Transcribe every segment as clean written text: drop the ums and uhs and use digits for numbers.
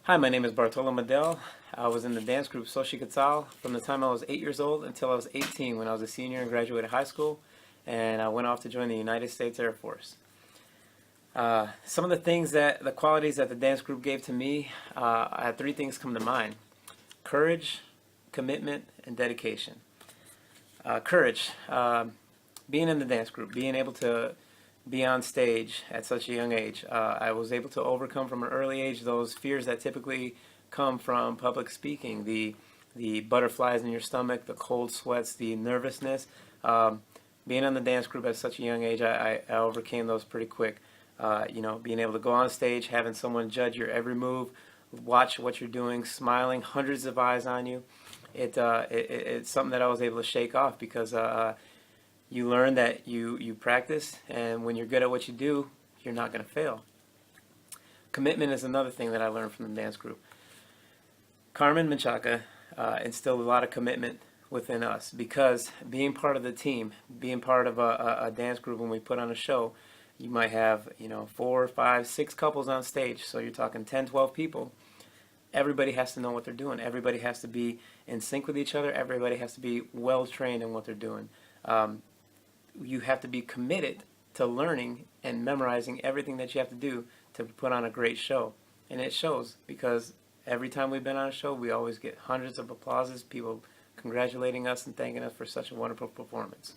Hi, my name is Medel. I was in the dance group Xochiquetzal from the time I was 8 years old until I was 18 when I was a senior and graduated high school, and I went off to join the United States Air Force. Some of the qualities that the dance group gave to me, I had three things come to mind: courage, commitment, and dedication. Courage, being in the dance group, being able to be on stage at such a young age. I was able to overcome from an early age those fears that typically come from public speaking, the butterflies in your stomach, the cold sweats, the nervousness. Being on the dance group at such a young age, I overcame those pretty quick. Being able to go on stage, having someone judge your every move, watch what you're doing, smiling, hundreds of eyes on you. It's something that I was able to shake off because you learn that you practice, and when you're good at what you do, you're not going to fail. Commitment is another thing that I learned from the dance group. Carmen Menchaca instilled a lot of commitment within us because being part of the team, being part of a dance group when we put on a show, you might have 4, 5, 6 couples on stage, so you're talking 10, 12 people. Everybody has to know what they're doing. Everybody has to be in sync with each other. Everybody has to be well trained in what they're doing. You have to be committed to learning and memorizing everything that you have to do to put on a great show. And it shows because every time we've been on a show, we always get hundreds of applauses, people congratulating us and thanking us for such a wonderful performance.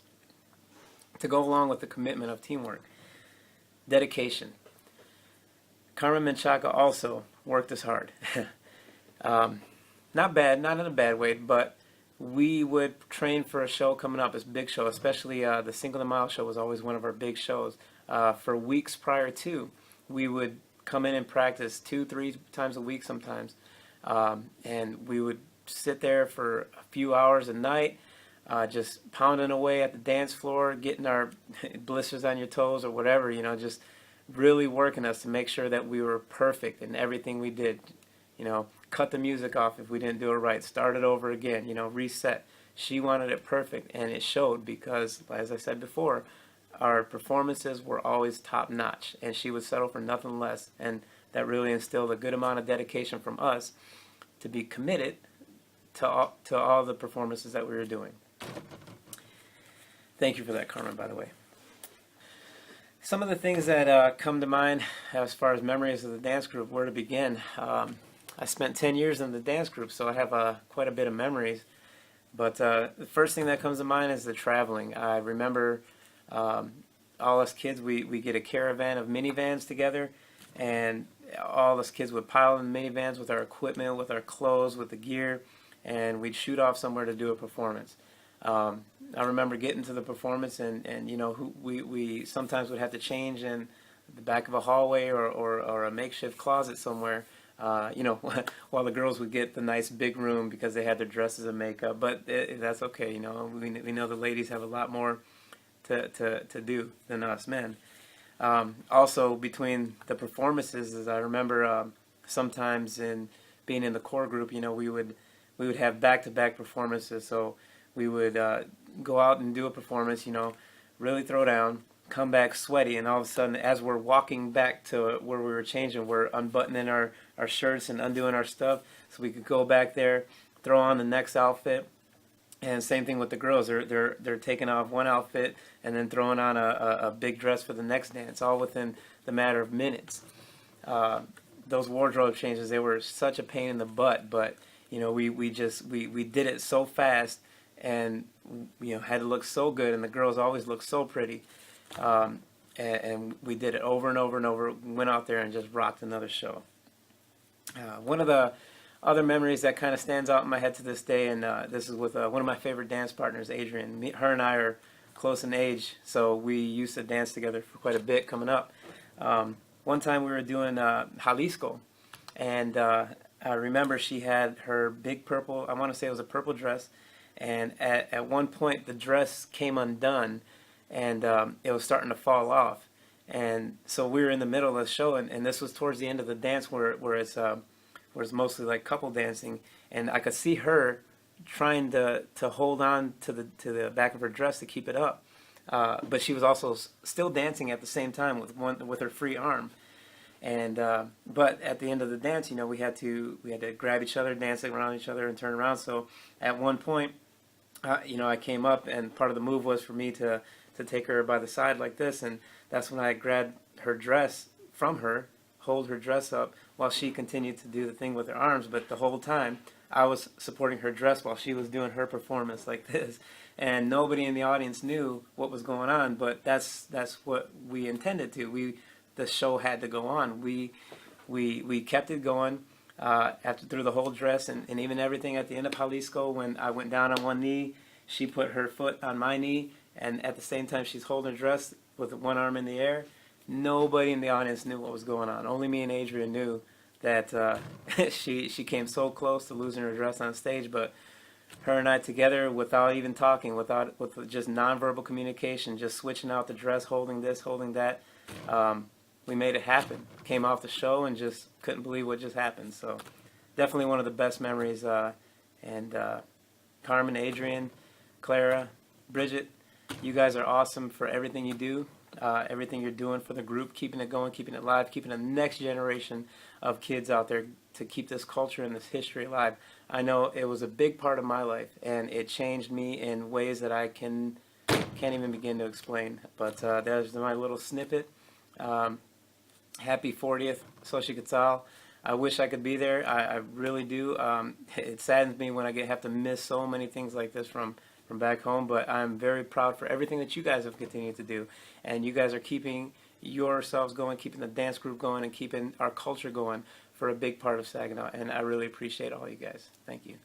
To go along with the commitment of teamwork, dedication. Carmen Menchaca also worked us hard. Not bad, not in a bad way, but we would train for a show coming up, this big show, especially the Cinco de Mayo show was always one of our big shows. For weeks prior to, we would come in and practice 2, 3 times a week sometimes. And we would sit there for a few hours a night, just pounding away at the dance floor, getting our blisters on your toes or whatever, just really working us to make sure that we were perfect in everything we did. Cut the music off if we didn't do it right, start it over again, reset. She wanted it perfect, and it showed because, as I said before, our performances were always top notch, and she would settle for nothing less, and that really instilled a good amount of dedication from us to be committed to all the performances that we were doing. Thank you for that, Carmen, by the way. Some of the things that come to mind as far as memories of the dance group, where to begin. I spent 10 years in the dance group, so I have quite a bit of memories. But the first thing that comes to mind is the traveling. I remember all us kids, we get a caravan of minivans together, and all us kids would pile in the minivans with our equipment, with our clothes, with the gear, and we'd shoot off somewhere to do a performance. I remember getting to the performance, and we sometimes would have to change in the back of a hallway or a makeshift closet somewhere. While the girls would get the nice big room because they had their dresses and makeup, but that's okay. We know the ladies have a lot more to do than us men. Also, between the performances, as I remember, sometimes in being in the core group, we would have back-to-back performances. So we would go out and do a performance, really throw down, come back sweaty, and all of a sudden, as we're walking back to where we were changing, we're unbuttoning our shirts and undoing our stuff so we could go back there, throw on the next outfit. And same thing with the girls. They're taking off one outfit and then throwing on a big dress for the next dance, all within the matter of minutes. Those wardrobe changes, they were such a pain in the butt, but we did it so fast, and had to look so good, and the girls always looked so pretty. And we did it over and over and over, went out there and just rocked another show. One of the other memories that kind of stands out in my head to this day, and this is with one of my favorite dance partners, Adrian. Her and I are close in age, so we used to dance together for quite a bit coming up. One time we were doing Jalisco, and I remember she had her big purple, I want to say it was a purple dress, and at one point the dress came undone, and it was starting to fall off. And so we were in the middle of the show, and this was towards the end of the dance where it's mostly like couple dancing, and I could see her trying to hold on to the back of her dress to keep it up, but she was also still dancing at the same time with her free arm. And but at the end of the dance, we had to grab each other, dance around each other, and turn around. So at one point, I came up, and part of the move was for me to take her by the side like this, and that's when I grabbed her dress from her, hold her dress up while she continued to do the thing with her arms. But the whole time, I was supporting her dress while she was doing her performance like this, and nobody in the audience knew what was going on. But that's what we intended to. The show had to go on. We kept it going after through the whole dress and even everything at the end of Jalisco. When I went down on one knee, she put her foot on my knee, and at the same time she's holding her dress with one arm in the air. Nobody in the audience knew what was going on. Only me and Adrian knew that she came so close to losing her dress on stage. But her and I together, without even talking, with just nonverbal communication, just switching out the dress, holding this, holding that, we made it happen. Came off the show and just couldn't believe what just happened. So definitely one of the best memories. And Carmen, Adrian, Clara, Bridget, you guys are awesome for everything you do. Everything you're doing for the group, keeping it going, keeping it live, keeping the next generation of kids out there to keep this culture and this history alive. I know it was a big part of my life, and it changed me in ways that I can't even begin to explain. But there's my little snippet. Happy 40th, Xochiquetzal. I wish I could be there. I really do. It saddens me when I have to miss so many things like this from back home, but I'm very proud for everything that you guys have continued to do, and you guys are keeping yourselves going, keeping the dance group going, and keeping our culture going for a big part of Saginaw, and I really appreciate all you guys. Thank you.